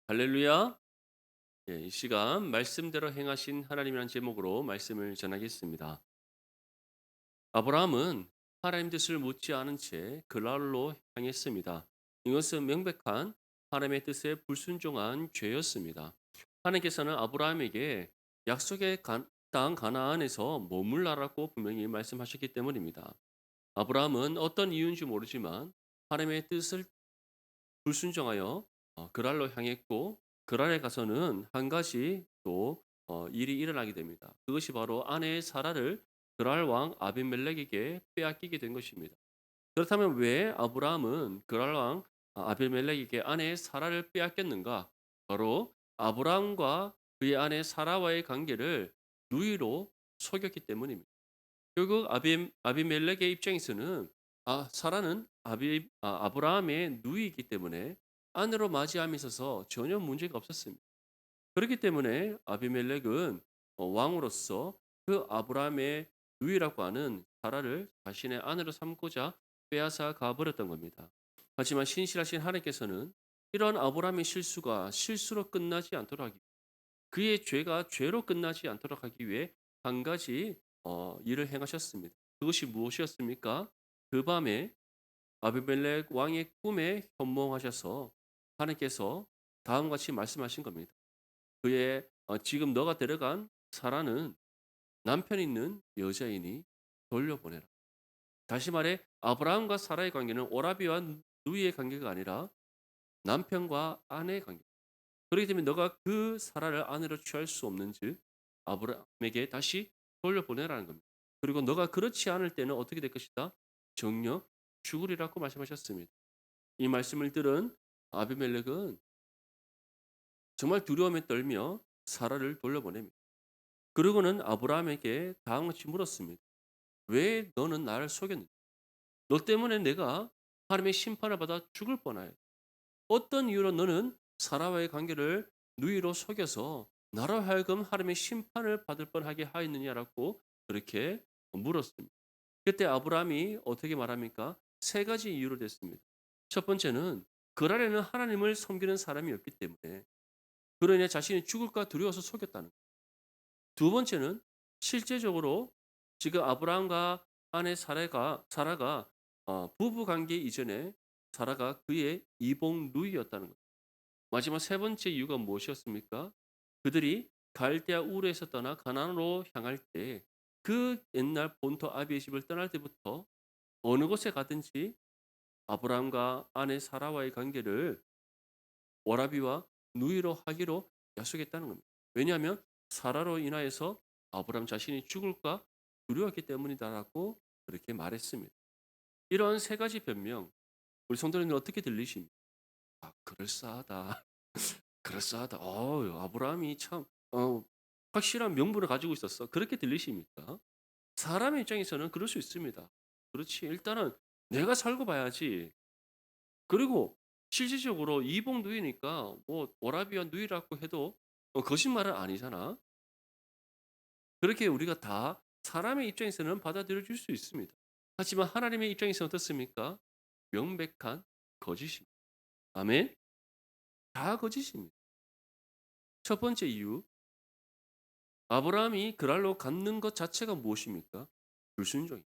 할렐루야. 예, 이 시간 말씀대로 행하신 하나님이라는 제목으로 말씀을 전하겠습니다. 아브라함은 하나님 뜻을 묻지 않은 채 그랄로 향했습니다. 이것은 명백한 하나님의 뜻에 불순종한 죄였습니다. 하나님께서는 아브라함에게 약속의 땅 가나안에서 머물라라고 분명히 말씀하셨기 때문입니다. 아브라함은 어떤 이유인지 모르지만 하나님의 뜻을 불순종하여 그랄로 향했고, 그랄에 가서는 한 가지 또 일이 일어나게 됩니다. 그것이 바로 아내 사라를 그랄 왕 아비멜렉에게 빼앗기게 된 것입니다. 그렇다면 왜 아브라함은 그랄 왕 아비멜렉에게 아내 사라를 빼앗겼는가? 바로 아브라함과 그의 아내 사라와의 관계를 누이로 속였기 때문입니다. 결국 아비멜렉의 입장에서는 사라는 아브라함의 누이이기 때문에 아내로 맞이함에 있어서 전혀 문제가 없었습니다. 그렇기 때문에 아비멜렉은 왕으로서 그 아브라함의 누이라고 하는 사라를 자신의 아내로 삼고자 빼앗아 가버렸던 겁니다. 하지만 신실하신 하나님께서는 이런 아브라함의 실수가 실수로 끝나지 않도록 하기, 그의 죄가 죄로 끝나지 않도록 하기 위해 한 가지 일을 행하셨습니다. 그것이 무엇이었습니까? 그 밤에 아비멜렉 왕의 꿈에 현몽하셔서 하나님께서 다음과 같이 말씀하신 겁니다. 그의 지금 너가 데려간 사라는 남편 있는 여자이니 돌려보내라. 다시 말해 아브라함과 사라의 관계는 오라비와 누이의 관계가 아니라 남편과 아내의 관계. 그렇기 때문에 너가 그 사라를 아내로 취할 수 없는즉 아브라함에게 다시 돌려보내라는 겁니다. 그리고 너가 그렇지 않을 때는 어떻게 될 것이다? 정녕 죽으리라고 말씀하셨습니다. 이 말씀을 들은 아비멜렉은 정말 두려움에 떨며 사라를 돌려보냅니다. 그리고는 아브라함에게 다음같이 물었습니다. 왜 너는 나를 속였느냐? 너 때문에 내가 하나님의 심판을 받아 죽을 뻔하여. 어떤 이유로 너는 사라와의 관계를 누이로 속여서 나로 하여금 하나님의 심판을 받을 뻔하게 하였느냐라고 그렇게 물었습니다. 그때 아브라함이 어떻게 말합니까? 세 가지 이유로 됐습니다. 첫 번째는 그랄에는 하나님을 섬기는 사람이 없기 때문에 그로 인해 자신이 죽을까 두려워서 속였다는 것. 두 번째는 실제적으로 지금 아브라함과 아내 사라가 부부 관계 이전에 사라가 그의 이복 누이였다는 것. 마지막 세 번째 이유가 무엇이었습니까? 그들이 갈대아 우르에서 떠나 가나안으로 향할 때 그 옛날 본토 아비의 집을 떠날 때부터 어느 곳에 가든지 아브라함과 아내 사라와의 관계를 워라비와 누이로 하기로 약속했다는 겁니다. 왜냐하면 사라로 인하여서 아브라함 자신이 죽을까 두려웠기 때문이다라고 그렇게 말했습니다. 이런 세 가지 변명, 우리 성도님들 어떻게 들리십니까? 그럴싸하다. 그럴싸하다. 아브라함이 참 확실한 명분을 가지고 있었어. 그렇게 들리십니까? 사람의 입장에서는 그럴 수 있습니다. 그렇지. 일단은 내가 살고 봐야지. 그리고 실질적으로 이복 누이니까 뭐 워라비와 누이라고 해도 거짓말은 아니잖아. 그렇게 우리가 다 사람의 입장에서는 받아들여 줄 수 있습니다. 하지만 하나님의 입장에서는 어떻습니까? 명백한 거짓입니다. 아멘. 다 거짓입니다. 첫 번째 이유, 아브라함이 그랄로 갖는 것 자체가 무엇입니까? 불순종입니다.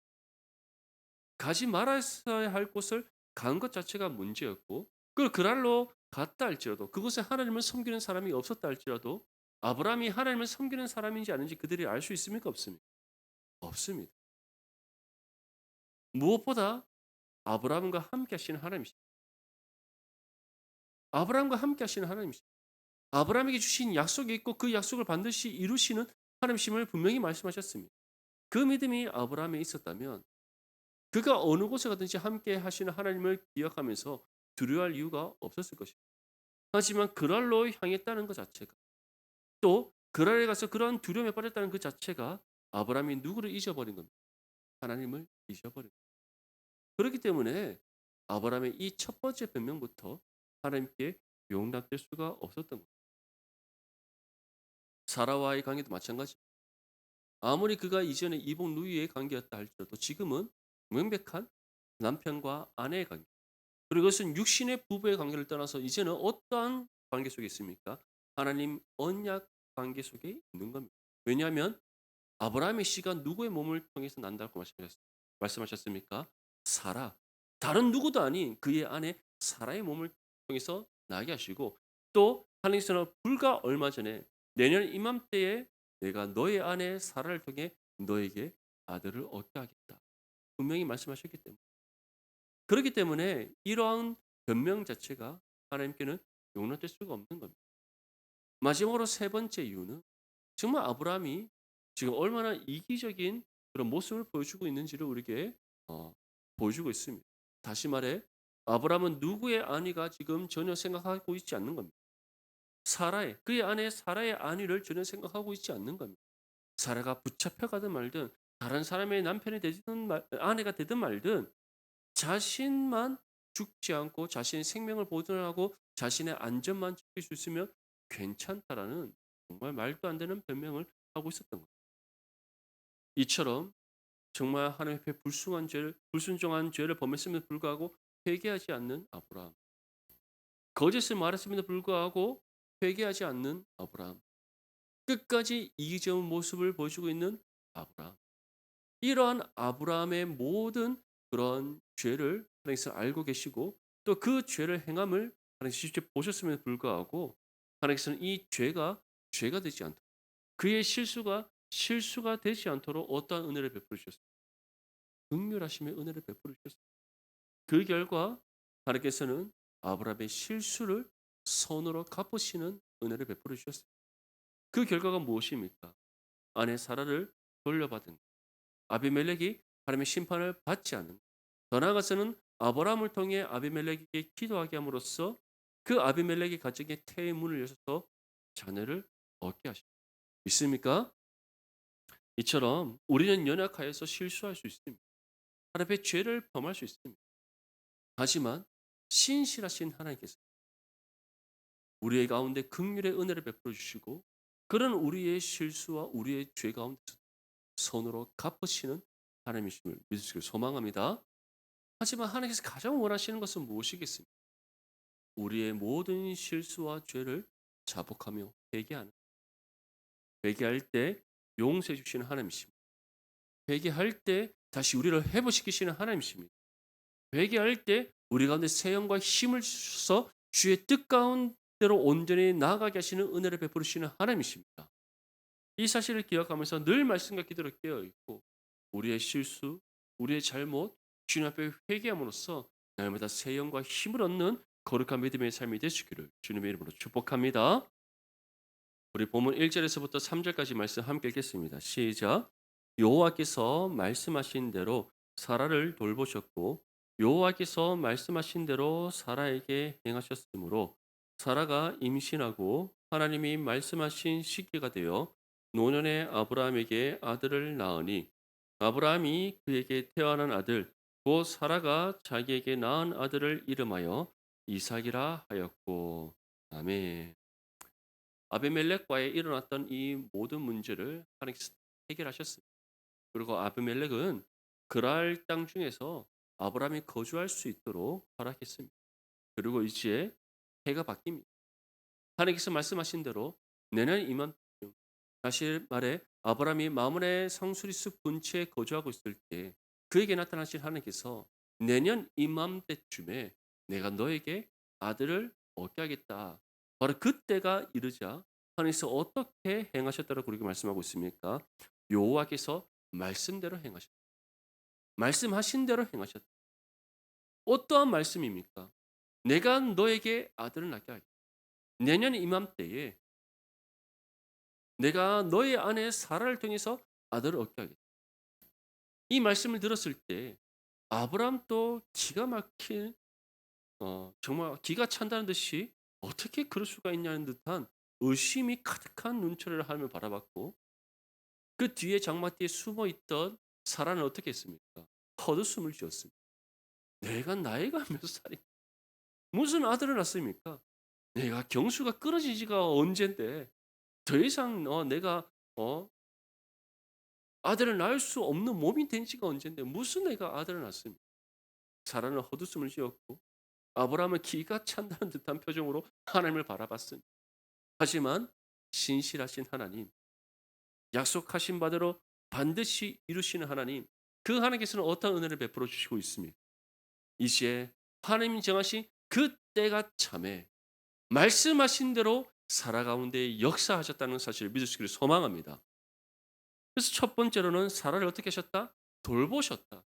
가지 말았어야 할 곳을 간 것 자체가 문제였고, 그 그랄로 갔다 할지라도 그곳에 하나님을 섬기는 사람이 없었다 할지라도 아브라함이 하나님을 섬기는 사람인지 아닌지 그들이 알 수 있습니까? 없습니까? 없습니다. 무엇보다 아브라함과 함께 하시는 하나님이십니다. 아브라함과 함께 하시는 하나님이십니다. 아브라함에게 주신 약속이 있고 그 약속을 반드시 이루시는 하나님이심을 분명히 말씀하셨습니다. 그 믿음이 아브라함에 있었다면 그가 어느 곳에 가든지 함께 하시는 하나님을 기억하면서 두려워할 이유가 없었을 것입니다. 하지만 그랄로 향했다는 것 자체가, 또 그랄에 가서 그러한 두려움에 빠졌다는 그 자체가 아브라함이 누구를 잊어버린 겁니다. 하나님을 잊어버린 겁니다. 그렇기 때문에 아브라함의 이 첫 번째 변명부터 하나님께 용납될 수가 없었던 겁니다. 사라와의 관계도 마찬가지. 아무리 그가 이전에 이복 누이의 관계였다 할지라도 지금은 명백한 남편과 아내의 관계. 그리고 그것은 육신의 부부의 관계를 떠나서 이제는 어떠한 관계 속에 있습니까? 하나님 언약 관계 속에 있는 겁니다. 왜냐하면 아브라함의 씨가 누구의 몸을 통해서 난다고 말씀하셨습니까? 사라. 다른 누구도 아닌 그의 아내 사라의 몸을 통해서 나게 하시고 또 하나님께서는 불과 얼마 전에 내년 이맘때에 내가 너의 아내 사라를 통해 너에게 아들을 얻게 하겠다. 분명히 말씀하셨기 때문에. 그렇기 때문에 이러한 변명 자체가 하나님께는 용납될 수가 없는 겁니다. 마지막으로 세 번째 이유는 정말 아브라함이 지금 얼마나 이기적인 그런 모습을 보여주고 있는지를 우리에게 어, 보여주고 있습니다. 다시 말해 아브라함은 누구의 안위가 지금 전혀 생각하고 있지 않는 겁니다. 사라의 그의 아내 사라의 안위를 전혀 생각하고 있지 않는 겁니다. 사라가 붙잡혀가든 말든 다른 사람의 남편이 되든 아내가 되든 말든 자신만 죽지 않고 자신의 생명을 보존하고 자신의 안전만 지킬 수 있으면 괜찮다라는 정말 말도 안 되는 변명을 하고 있었던 거예요. 이처럼 정말 하나님 앞에 불순종한 죄를 범했음에도 불구하고 회개하지 않는 아브라함, 거짓을 말했음에도 불구하고 회개하지 않는 아브라함, 끝까지 이기적인 모습을 보여주고 있는 아브라함. 이러한 아브라함의 모든 그런 죄를 하나님께서 알고 계시고 또 그 죄를 행함을 하나님께서 직접 보셨음에도 불구하고 하나님께서는 이 죄가 되지 않도록 그의 실수가 되지 않도록 어떠한 은혜를 베풀으셨어요? 극률하심의 은혜를 베풀으셨어요. 그 결과 하나님께서는 아브라함의 실수를 선으로 갚으시는 은혜를 베풀어 주셨어요. 그 결과가 무엇입니까? 아내 사라를 돌려받은 아비멜렉이 하나님의 심판을 받지 않는 더 나아가서는 아브라함을 통해 아비멜렉에게 기도하게 함으로써 그 아비멜렉의 가정에 태의 문을 여셔서 자녀를 얻게 하십니다. 믿습니까? 이처럼 우리는 연약하여서 실수할 수 있습니다. 하나님 앞에 죄를 범할 수 있습니다. 하지만 신실하신 하나님께서 우리의 가운데 긍휼의 은혜를 베풀어 주시고 그런 우리의 실수와 우리의 죄 가운데서 선으로 갚으시는 하나님이심을 믿으시길 소망합니다. 하지만 하나님께서 가장 원하시는 것은 무엇이겠습니까? 우리의 모든 실수와 죄를 자복하며 회개할 때 용서해 주시는 하나님이십니다. 회개할 때 다시 우리를 회복시키시는 하나님이십니다. 회개할 때 우리 가운데 새 영과 힘을 주셔서 주의 뜻 가운데로 온전히 나아가게 하시는 은혜를 베풀으시는 하나님이십니다. 이 사실을 기억하면서 늘 말씀과 기도로 깨어 있고 우리의 실수, 우리의 잘못 주님 앞에 회개함으로써 날마다 새 영과 힘을 얻는 거룩한 믿음의 삶이 되시기를 주님의 이름으로 축복합니다. 우리 본문 1절에서부터 3절까지 말씀 함께 읽겠습니다. 시작. 여호와께서 말씀하신 대로 사라를 돌보셨고 여호와께서 말씀하신 대로 사라에게 행하셨으므로 사라가 임신하고 하나님이 말씀하신 시기가 되어 노년의 아브라함에게 아들을 낳으니 아브라함이 그에게 태어난 아들 곧 사라가 자기에게 낳은 아들을 이름하여 이삭이라 하였고 아멘. 아비멜렉과의 일어났던 이 모든 문제를 하나님께서 해결하셨습니다. 그리고 아비멜렉은 그랄 땅 중에서 아브라함이 거주할 수 있도록 허락했습니다. 그리고 이제 해가 바뀝니다. 하나님께서 말씀하신 대로 내년 이맘때쯤 다시 말해 아브라함이 마므레 상수리숲 근처에 거주하고 있을 때 그에게 나타나신 하나님께서 내년 이맘때쯤에 내가 너에게 아들을 얻게 하겠다. 바로 그때가 이르자 하나님께서 어떻게 행하셨다고 그렇게 말씀하고 있습니까? 여호와께서 말씀대로 행하셨다. 말씀하신 대로 행하셨다. 어떠한 말씀입니까? 내가 너에게 아들을 낳게 하겠다. 내년 이맘때에 내가 너의 아내 사라를 통해서 아들을 얻게 하겠다. 이 말씀을 들었을 때 아브라함도 기가 막힌 정말 기가 찬다는 듯이 어떻게 그럴 수가 있냐는 듯한 의심이 가득한 눈초리를 하며 바라봤고 그 뒤에 장막 뒤에 숨어 있던 사라는 어떻게 했습니까? 헛웃음을 지었습니다. 내가 나이가 몇 살이 무슨 아들을 낳습니까? 내가 경수가 끊어지지가 언젠데 더 이상 내가 아들을 낳을 수 없는 몸이 된 지가 언젠데 무슨 내가 아들을 낳습니까? 사라는 헛웃음을 지었고 아브라함은 기가 찬다는 듯한 표정으로 하나님을 바라봤습니다. 하지만 신실하신 하나님, 약속하신 바대로 반드시 이루시는 하나님, 그 하나님께서는 어떤 은혜를 베풀어 주시고 있습니까? 이제 하나님 정하신 그 때가 참에 말씀하신 대로 살아 가운데 역사하셨다는 사실을 믿을 수 있기를 소망합니다. 그래서 첫 번째로는 사라를 어떻게 하셨다? 돌보셨다.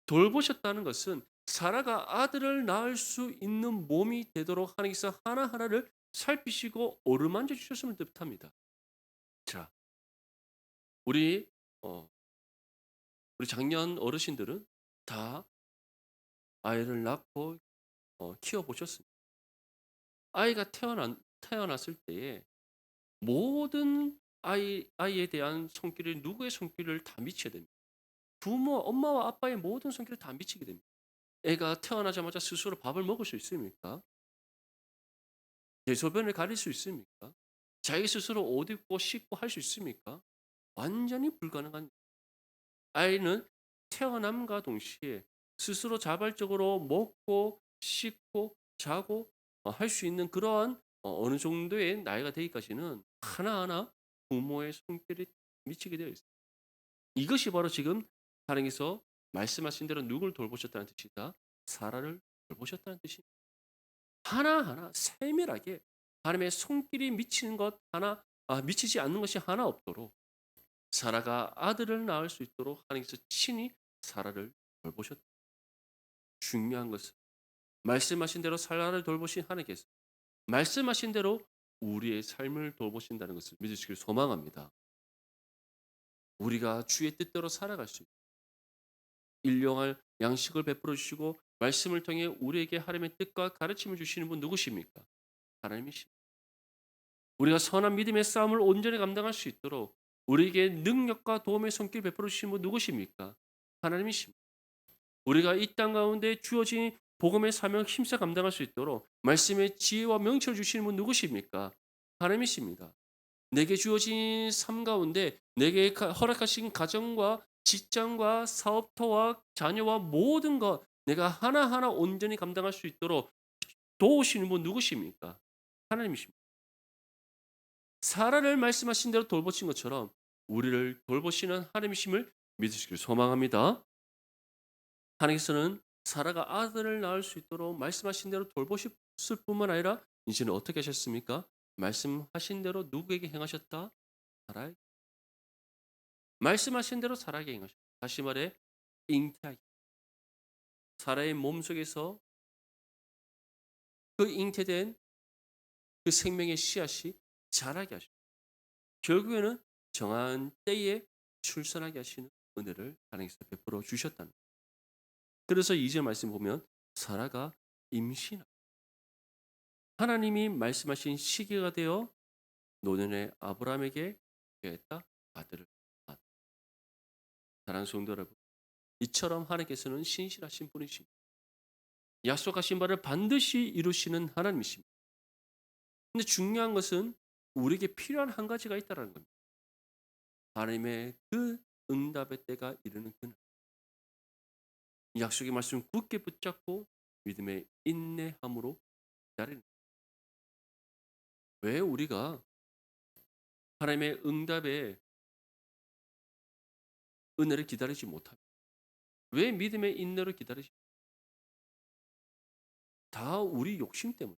돌보셨다는 것은 사라가 아들을 낳을 수 있는 몸이 되도록 하나님께서 하나하나를 살피시고 어루만져 주셨음을 뜻합니다. 자, 우리 어 우리 작년 어르신들은 다 아이를 낳고 키워 보셨습니다. 아이가 태어났을 때에 모든 아이에 대한 손길을 누구의 손길을 다 미쳐야 됩니다. 부모, 엄마와 아빠의 모든 손길을 다 미치게 됩니다. 애가 태어나자마자 스스로 밥을 먹을 수 있습니까? 대소변을 가릴 수 있습니까? 자기 스스로 옷 입고 씻고 할 수 있습니까? 완전히 불가능한. 아이는 태어남과 동시에 스스로 자발적으로 먹고 씻고 자고 할 수 있는 그러한 어느 정도의 나이가 되기까지는 하나하나 부모의 손길이 미치게 되어 있습니다. 이것이 바로 지금 하나님께서 말씀하신 대로 누구를 돌보셨다는 뜻이다. 사라를 돌보셨다는 뜻입니다. 하나하나 세밀하게 하나님의 손길이 미치는 것 하나 미치지 않는 것이 하나 없도록 사라가 아들을 낳을 수 있도록 하나님께서 친히 사라를 돌보셨다. 중요한 것은 말씀하신 대로 사라를 돌보신 하나님께서 말씀하신 대로 우리의 삶을 돌보신다는 것을 믿으시길 소망합니다. 우리가 주의 뜻대로 살아갈 수 있고 일용할 양식을 베풀어 주시고 말씀을 통해 우리에게 하나님의 뜻과 가르침을 주시는 분 누구십니까? 하나님이십니다. 우리가 선한 믿음의 싸움을 온전히 감당할 수 있도록 우리에게 능력과 도움의 손길 베풀어 주신 분 누구십니까? 하나님이십니다. 우리가 이 땅 가운데 주어진 복음의 사명을 힘써 감당할 수 있도록 말씀의 지혜와 명철을 주시는 분 누구십니까? 하나님이십니다. 내게 주어진 삶 가운데 내게 허락하신 가정과 직장과 사업터와 자녀와 모든 것 내가 하나하나 온전히 감당할 수 있도록 도우시는 분 누구십니까? 하나님이십니다. 사라를 말씀하신 대로 돌보신 것처럼 우리를 돌보시는 하나님이심을 믿으시길 소망합니다. 하나님께서는 사라가 아들을 낳을 수 있도록 말씀하신 대로 돌보셨을 뿐만 아니라 이제는 어떻게 하셨습니까? 말씀하신 대로 누구에게 행하셨다? 사라에게. 말씀하신 대로 사라에게 행하셨다. 다시 말해 잉태하게. 사라의 몸속에서 그 잉태된 그 생명의 씨앗이 자라게 하셨다. 결국에는 정한 때에 출산하게 하시는 은혜를 하나님께서 베풀어 주셨다는. 그래서 2절 말씀 보면 사라가 임신하 하나님이 말씀하신 시기가 되어 노년의 아브라함에게 했다 아들을 낳았다. 사랑하는 성도 여러분, 이처럼 하나님께서는 신실하신 분이십니다. 약속하신 바를 반드시 이루시는 하나님이십니다. 근데 중요한 것은 우리에게 필요한 한 가지가 있다는 겁니다. 하나님의 그 응답의 때가 이르는 그날. 이 약속의 말씀을 굳게 붙잡고 믿음의 인내함으로 기다리는. 왜 우리가 하나님의 응답의 은혜를 기다리지 못합니까? 왜 믿음의 인내를 기다리지? 다 우리 욕심 때문에.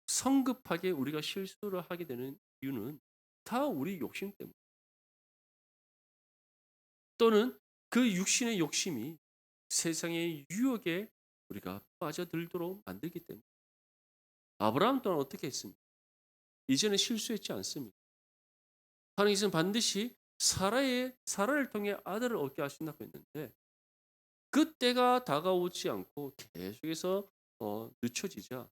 성급하게 우리가 실수를 하게 되는 이유는 다 우리 욕심 때문에. 또는 그 육신의 욕심이 세상의 유혹에 우리가 빠져들도록 만들기 때문에. 아브라함 또한 어떻게 했습니까? 이제는 실수했지 않습니다. 하나님께서는 반드시 사라를 통해 아들을 얻게 하신다고 했는데 그 때가 다가오지 않고 계속해서 늦춰지자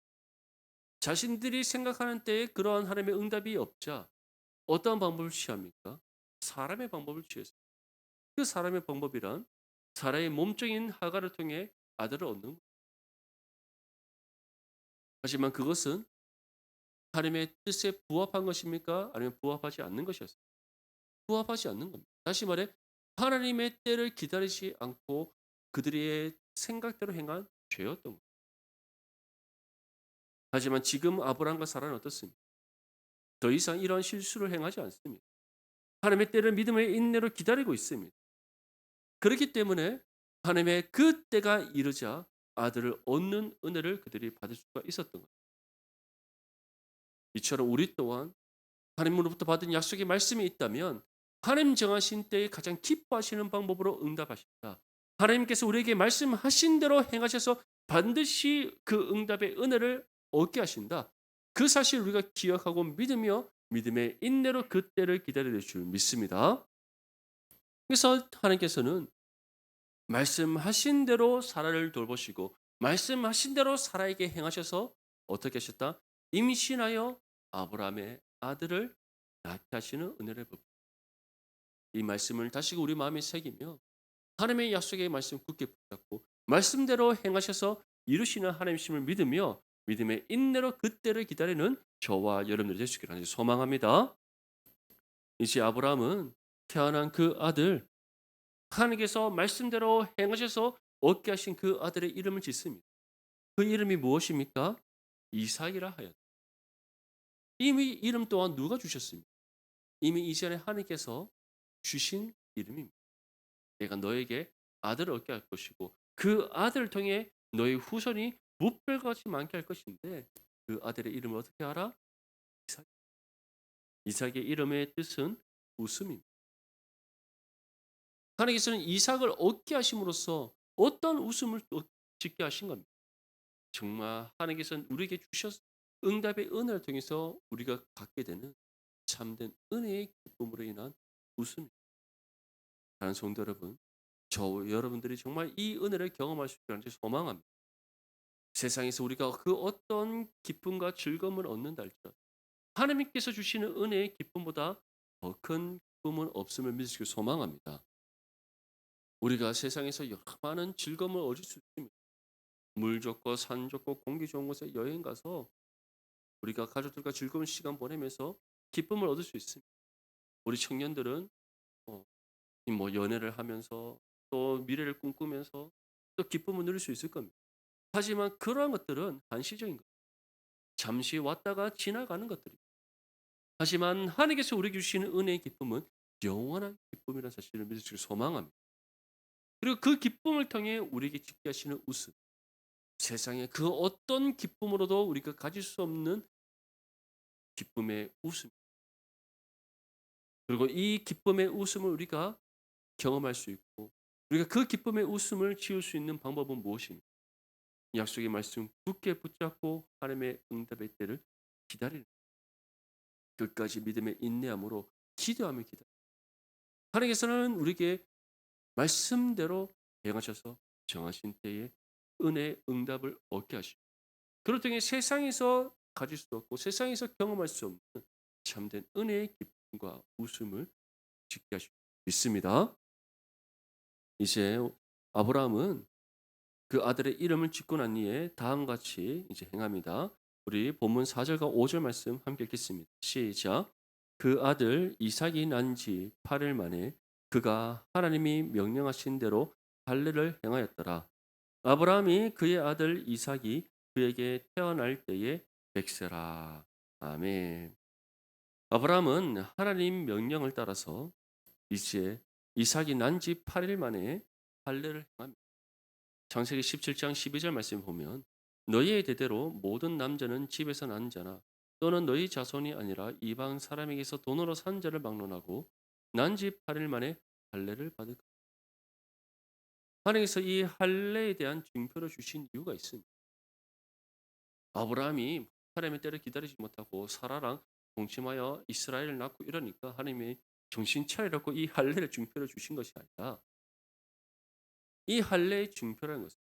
자신들이 생각하는 때에 그러한 하나님의 응답이 없자 어떠한 방법을 취합니까? 사람의 방법을 취했어요. 그 사람의 방법이란 사라의 몸적인 하가를 통해 아들을 얻는 것. 하지만 그것은 하나님의 뜻에 부합한 것입니까? 아니면 부합하지 않는 것이었어요? 부합하지 않는 겁니다. 다시 말해 하나님의 때를 기다리지 않고 그들의 생각대로 행한 죄였던 거예요. 하지만 지금 아브라함과 사라는 어떻습니까? 더 이상 이런 실수를 행하지 않습니다. 하나님의 때를 믿음의 인내로 기다리고 있습니다. 그렇기 때문에 하나님의 그 때가 이르자 아들을 얻는 은혜를 그들이 받을 수가 있었던 거예요. 이처럼 우리 또한 하나님으로부터 받은 약속의 말씀이 있다면 하나님 정하신 때에 가장 기뻐하시는 방법으로 응답하신다. 하나님께서 우리에게 말씀하신 대로 행하셔서 반드시 그 응답의 은혜를 얻게 하신다. 그 사실 우리가 기억하고 믿으며 믿음의 인내로 그 때를 기다릴 줄 믿습니다. 그래서 하나님께서는 말씀하신 대로 사라를 돌보시고 말씀하신 대로 사라에게 행하셔서 어떻게 하셨다? 임신하여 아브라함의 아들을 낳게 하시는 은혜를 베푸. 이 말씀을 다시 우리 마음에 새기며 하나님의 약속의 말씀 굳게 붙잡고 말씀대로 행하셔서 이루시는 하나님심을 믿으며 믿음의 인내로 그때를 기다리는 저와 여러분들이 될 수 있기를 소망합니다. 이제 아브라함은 태어난 그 아들 하나님께서 말씀대로 행하셔서 얻게 하신 그 아들의 이름을 짓습니다. 그 이름이 무엇입니까? 이삭이라 하였다. 이미 이름 또한 누가 주셨습니까? 이미 이전에 하나님께서 주신 이름입니다. 내가 너에게 아들을 얻게 할 것이고 그 아들을 통해 너의 후손이 무별같이 많게 할 것인데 그 아들의 이름을 어떻게 알아? 이삭. 이삭의 이름의 뜻은 웃음입니다. 하나님께서는 이삭을 얻게 하심으로써 어떤 웃음을 짓게 하신 겁니다. 정말 하나님께서는 우리에게 주셔서 응답의 은혜를 통해서 우리가 갖게 되는 참된 은혜의 기쁨으로 인한 웃음입니다. 다른 성도 여러분, 저 여러분들이 정말 이 은혜를 경험할 수 있기를 소망합니다. 세상에서 우리가 그 어떤 기쁨과 즐거움을 얻는다 할지라도 하나님께서 주시는 은혜의 기쁨보다 더 큰 기쁨은 없음을 믿으시길 소망합니다. 우리가 세상에서 여러 많은 즐거움을 얻을 수 있습니다. 물 좋고 산 좋고 공기 좋은 곳에 여행 가서 우리가 가족들과 즐거운 시간 보내면서 기쁨을 얻을 수 있습니다. 우리 청년들은 어, 뭐 연애를 하면서 또 미래를 꿈꾸면서 또 기쁨을 누릴 수 있을 겁니다. 하지만 그러한 것들은 한시적인 것, 잠시 왔다가 지나가는 것들입니다. 하지만 하나님께서 우리에게 주시는 은혜의 기쁨은 영원한 기쁨이라는 사실을 믿으시길 소망합니다. 그리고 그 기쁨을 통해 우리에게 짓게 하시는 웃음, 세상의 그 어떤 기쁨으로도 우리가 가질 수 없는 기쁨의 웃음, 그리고 이 기쁨의 웃음을 우리가 경험할 수 있고 우리가 그 기쁨의 웃음을 지을 수 있는 방법은 무엇입니까? 약속의 말씀 굳게 붙잡고 하나님의 응답의 때를 기다리는 끝까지 믿음의 인내함으로 기도하며 기다. 하나님께서는 우리에게 말씀대로 행하셔서 정하신 때에 은혜의 응답을 얻게 하시고 그럴 때에 세상에서 가질 수 없고 세상에서 경험할 수 없는 참된 은혜의 기쁨과 웃음을 짓게 하시고 믿습니다. 이제 아브라함은 그 아들의 이름을 짓고 난 이에 다음과 같이 이제 행합니다. 우리 본문 4절과 5절 말씀 함께 읽겠습니다. 시작. 그 아들 이삭이 난 지 8일 만에 그가 하나님이 명령하신 대로 할례를 행하였더라. 아브라함이 그의 아들 이삭이 그에게 태어날 때에 백세라. 아멘. 아브라함은 하나님 명령을 따라서 이제 이삭이 난 지 8일 만에 할례를 행합니다. 창세기 17장 12절 말씀 보면 너희의 대대로 모든 남자는 집에서 난 자나 또는 너희 자손이 아니라 이방 사람에게서 돈으로 산 자를 막론하고 난 지 8일 만에 할례를 받을 것. 하나님께서 이 할례에 대한 증표를 주신 이유가 있습니다. 아브라함이 하나님의 때를 기다리지 못하고 사라랑 동침하여 이스라엘을 낳고 이러니까 하나님이 정신 차리라고 이 할례를 증표를 주신 것이 아니라 이 할례의 증표라는 것은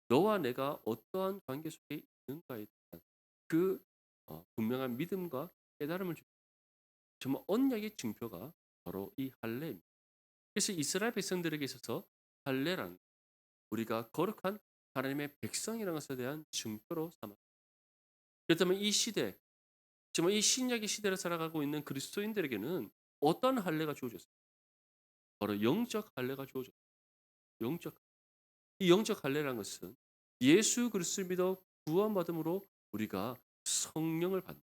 너와 내가 어떠한 관계 속에 있는가에 대한 그 분명한 믿음과 깨달음을 줍니다. 정말 언약의 증표가 바로 이 할례입니다. 그래서 이스라엘 백성들에게 있어서 할례란 우리가 거룩한 하나님의 백성이라는 것에 대한 증표로 삼았습니다. 그렇다면 이 시대, 정말 이 신약의 시대를 살아가고 있는 그리스도인들에게는 어떤 할례가 주어졌습니까? 바로 영적 할례가 주어졌습니다. 영적 이 영적 할례라는 것은 예수 그리스도를 믿어 구원받음으로 우리가 성령을 받는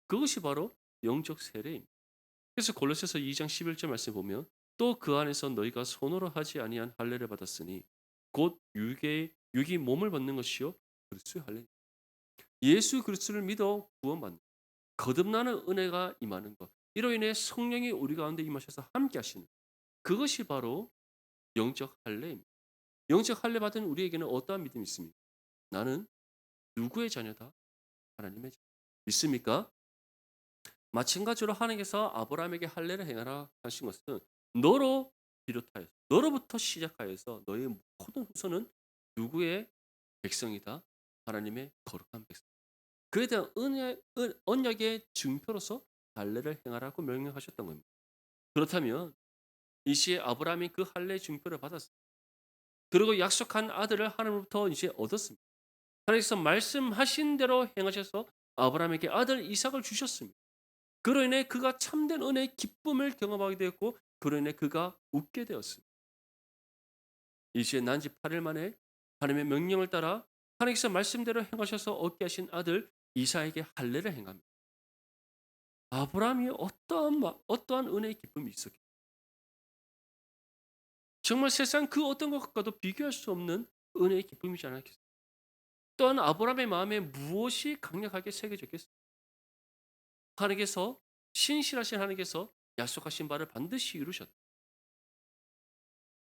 그것이 바로 영적 세례입니다. 그래서 골로새서 2장 11절 말씀 보면 또 그 안에서 너희가 손으로 하지 아니한 할례를 받았으니 곧 육이 몸을 받는 것이요 그리스도의 할례. 예수 그리스도를 믿어 구원받는 거듭나는 은혜가 임하는 것. 이로 인해 성령이 우리 가운데 임하셔서 함께 하시는 그것이 바로 영적 할례입니다. 영적 할례 받은 우리에게는 어떠한 믿음이 있습니까? 나는 누구의 자녀다? 하나님의 자녀. 믿습니까? 마찬가지로 하나님께서 아브라함에게 할례를 행하라 하신 것은 너로 비롯하여 너로부터 시작하여서 너의 모든 후손은 누구의 백성이다? 하나님의 거룩한 백성. 그에 대한 언약의 증표로서 할례를 행하라고 명령하셨던 겁니다. 그렇다면 이 시에 아브라함이 그 할례 증표를 받았습니다. 그리고 약속한 아들을 하나님으로부터 이제 얻었습니다. 하나님께서 말씀하신 대로 행하셔서 아브라함에게 아들 이삭을 주셨습니다. 그로 인해 그가 참된 은혜의 기쁨을 경험하게 되었고 그로 인해 그가 웃게 되었습니다. 이제 난지 8일 만에 하나님의 명령을 따라 하나님께서 말씀대로 행하셔서 얻게 하신 아들 이삭에게 할례를 행합니다. 아브라함이 어떠한 은혜의 기쁨이 있었겠어요. 정말 세상 그 어떤 것과도 비교할 수 없는 은혜의 기쁨이지 않았겠어요. 또한 아브라함의 마음에 무엇이 강력하게 새겨졌겠어요. 하나님께서 신실하신 하나님께서 약속하신 바를 반드시 이루셨다.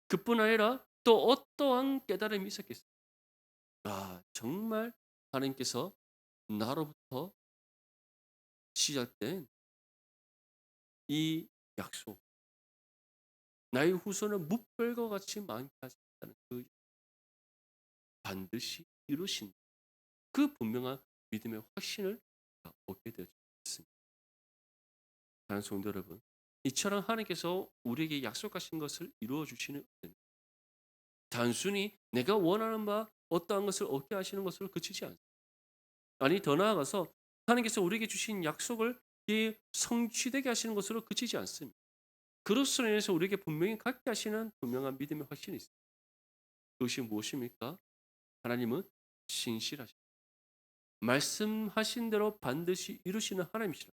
그뿐 아니라 또 어떠한 깨달음이 있었겠어요. 아, 정말 하나님께서 나로부터 시작된 이 약속, 나의 후손을 무별과 같이 많게 하신다는 그 반드시 이루신 그 분명한 믿음의 확신을 얻게 되었습니다. 사랑하는 성도 여러분, 이처럼 하나님께서 우리에게 약속하신 것을 이루어 주시는 은혜는 단순히 내가 원하는 바 어떠한 것을 얻게 하시는 것으로 그치지 않습니다. 아니 더 나아가서 하나님께서 우리에게 주신 약속을 성취되게 하시는 것으로 그치지 않습니다. 그것으로 인해서 우리에게 분명히 갖게 하시는 분명한 믿음의 확신이 있습니다. 그것이 무엇입니까? 하나님은 신실하십니다. 말씀하신 대로 반드시 이루시는 하나님이시라.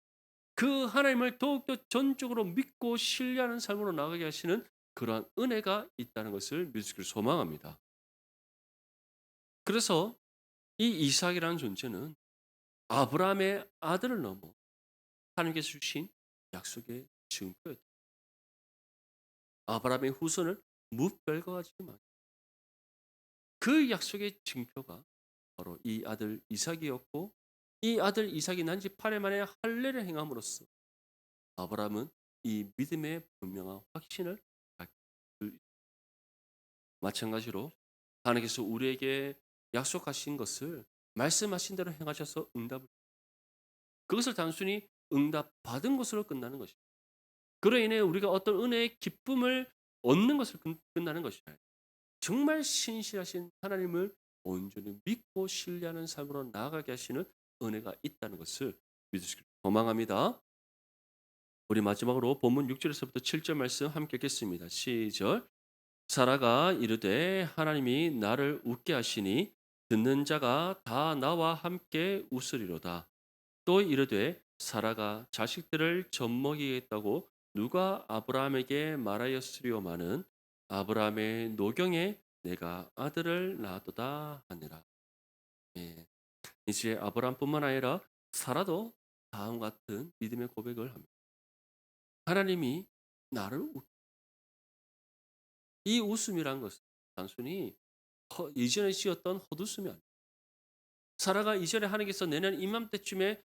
그 하나님을 더욱더 전적으로 믿고 신뢰하는 삶으로 나가게 하시는 그러한 은혜가 있다는 것을 믿으시기를 소망합니다. 그래서 이 이삭이라는 존재는 아브라함의 아들을 넘어 하나님께서 주신 약속의 증거였다. 아브라함의 후손을 무별과 같이 만 그 약속의 증표가 바로 이 아들 이삭이었고 이 아들 이삭이 난 지 8일 만에 할례를 행함으로써 아브라함은 이 믿음의 분명한 확신을 갖게 될 마찬가지로 하나님께서 우리에게 약속하신 것을 말씀하신 대로 행하셔서 응답을 그것을 단순히 응답 받은 것으로 끝나는 것입니다. 그로 인해 우리가 어떤 은혜의 기쁨을 얻는 것을 끝나는 것이 아니라 정말 신실하신 하나님을 온전히 믿고 신뢰하는 삶으로 나아가게 하시는 은혜가 있다는 것을 믿으시길 소망합니다. 우리 마지막으로 본문 6절에서부터 7절 말씀 함께 읽겠습니다. 시작. 사라가 이르되 하나님이 나를 웃게 하시니 듣는 자가 다 나와 함께 웃으리로다. 또 이르되 사라가 자식들을 젖먹이겠다고 누가 아브라함에게 말하였으리오마는 아브라함의 노경에 내가 아들을 낳았도다 하니라. 예. 이제 아브라함뿐만 아니라 사라도 다음과 같은 믿음의 고백을 합니다. 하나님이 나를 이 웃음이란 것은 단순히 이전에 지었던 헛웃음이 아니에요. 사라가 이전에 하나님께서 내년 이맘때쯤에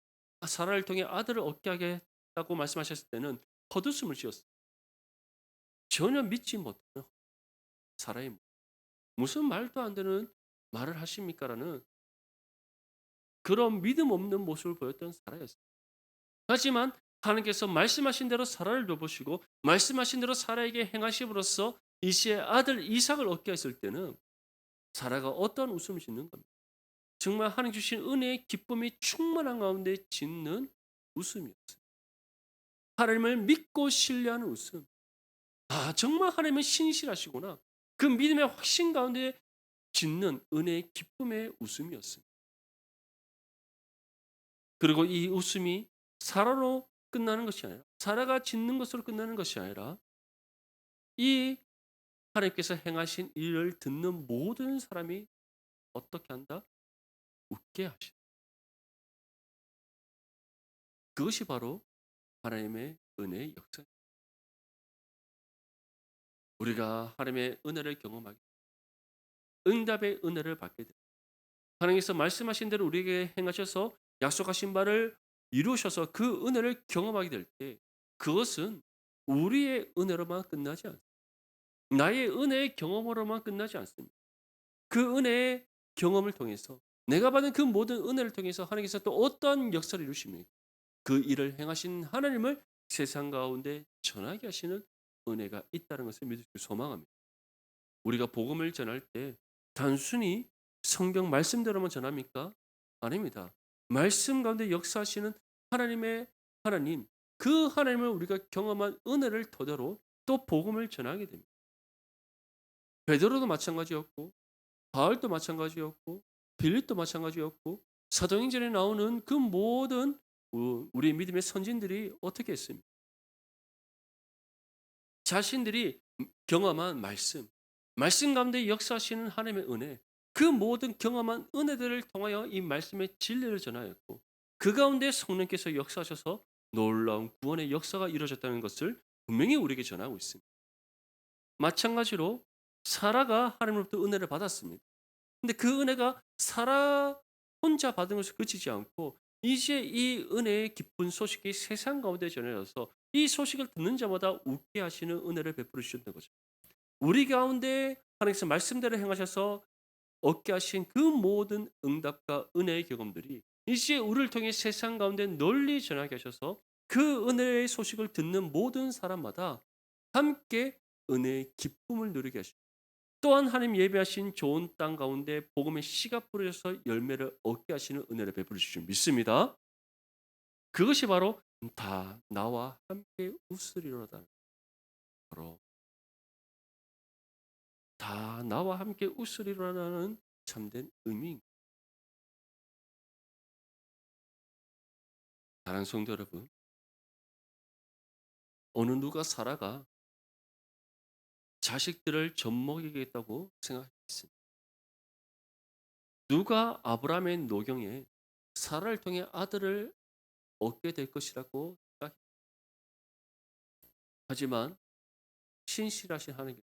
사라를 통해 아들을 얻게 하겠다고 말씀하셨을 때는 헛웃음을 지었어요. 전혀 믿지 못하는 사라의 무슨 말도 안 되는 말을 하십니까라는 그런 믿음 없는 모습을 보였던 사라였어요. 하지만 하나님께서 말씀하신 대로 사라를 돌보시고 말씀하신 대로 사라에게 행하심으로써 이시의 아들 이삭을 얻게 했을 때는 사라가 어떠한 웃음을 짓는 겁니다. 정말 하나님 주신 은혜의 기쁨이 충만한 가운데 짓는 웃음이었어요. 하나님을 믿고 신뢰하는 웃음. 아, 정말 하나님은 신실하시구나. 그 믿음의 확신 가운데 짓는 은혜의 기쁨의 웃음이었습니다. 그리고 이 웃음이 사라로 끝나는 것이 아니라 사라가 짓는 것으로 끝나는 것이 아니라 이 하나님께서 행하신 일을 듣는 모든 사람이 어떻게 한다? 웃게 하신다. 그것이 바로 하나님의 은혜의 역사입니다. 우리가 하나님의 은혜를 경험하게 응답의 은혜를 받게 됩니다. 하나님께서 말씀하신 대로 우리에게 행하셔서 약속하신 바를 이루셔서 그 은혜를 경험하게 될 때 그것은 우리의 은혜로만 끝나지 않습니다. 나의 은혜의 경험으로만 끝나지 않습니다. 그 은혜의 경험을 통해서 내가 받은 그 모든 은혜를 통해서 하나님께서 또 어떠한 역사를 이루십니까? 그 일을 행하신 하나님을 세상 가운데 전하게 하시는 은혜가 있다는 것을 믿으시기 소망합니다. 우리가 복음을 전할 때 단순히 성경 말씀대로만 전합니까? 아닙니다. 말씀 가운데 역사하시는 하나님의 하나님, 그 하나님을 우리가 경험한 은혜를 토대로 또 복음을 전하게 됩니다. 베드로도 마찬가지였고 바울도 마찬가지였고 빌립도 마찬가지였고 사도행전에 나오는 그 모든 우리 믿음의 선진들이 어떻게 했습니까? 자신들이 경험한 말씀 가운데 역사하시는 하나님의 은혜, 그 모든 경험한 은혜들을 통하여 이 말씀의 진리를 전하였고 그 가운데 성령께서 역사하셔서 놀라운 구원의 역사가 이루어졌다는 것을 분명히 우리에게 전하고 있습니다. 마찬가지로 사라가 하나님으로부터 은혜를 받았습니다. 근데 그 은혜가 사라 혼자 받은 것을 그치지 않고 이제 이 은혜의 기쁜 소식이 세상 가운데 전해져서 이 소식을 듣는 자마다 웃게 하시는 은혜를 베풀어 주셨던 거죠. 우리 가운데 하나님께서 말씀대로 행하셔서 얻게 하신 그 모든 응답과 은혜의 경험들이 이제 우리를 통해 세상 가운데 널리 전하게 하셔서 그 은혜의 소식을 듣는 모든 사람마다 함께 은혜의 기쁨을 누리게 하시고 또한 하나님 예배하신 좋은 땅 가운데 복음의 씨가 뿌려져서 열매를 얻게 하시는 은혜를 베풀어 주실 줄 믿습니다. 그것이 바로 다 나와 함께 웃으리로다. 바로 다 나와 함께 웃으리로라는 참된 의미입니다. 사랑하는 성도 여러분, 어느 누가 살아가 자식들을 젖먹이겠다고 생각했습니다. 누가 아브라함의 노경에 사라를 통해 아들을 얻게 될 것이라고 생각했습니다. 하지만 신실하신 하나님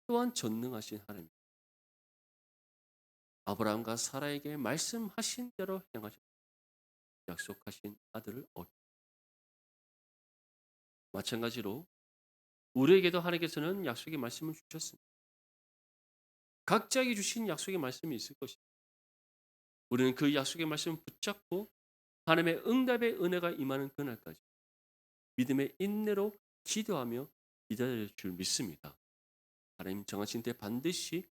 또한 전능하신 하나님 아브라함과 사라에게 말씀하신 대로 행하셨 약속하신 아들을 얻게 마찬가지로 우리에게도 하나님께서는 약속의 말씀을 주셨습니다. 각자에게 주신 약속의 말씀이 있을 것입니다. 우리는 그 약속의 말씀을 붙잡고 하나님의 응답의 은혜가 임하는 그날까지 믿음의 인내로 기도하며 기다릴 줄 믿습니다. 하나님 정하신 때 반드시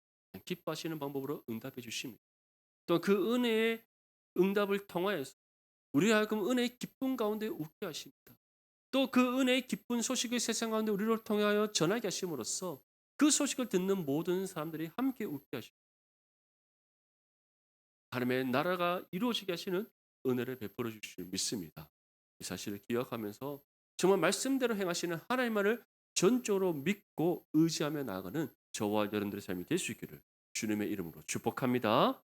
기뻐하시는 방법으로 응답해 주십니다. 또 그 은혜의 응답을 통하여서 우리가 하여금 은혜의 기쁨 가운데 웃게 하십니다. 또 그 은혜의 기쁜 소식을 세상 가운데 우리를 통하여 전하게 하심으로써 그 소식을 듣는 모든 사람들이 함께 웃게 하십니다. 하나님의 나라가 이루어지게 하시는 은혜를 베풀어 주실 줄 믿습니다. 이 사실을 기억하면서 정말 말씀대로 행하시는 하나님만을 전적으로 믿고 의지하며 나아가는 저와 여러분들의 삶이 될 수 있기를 주님의 이름으로 축복합니다.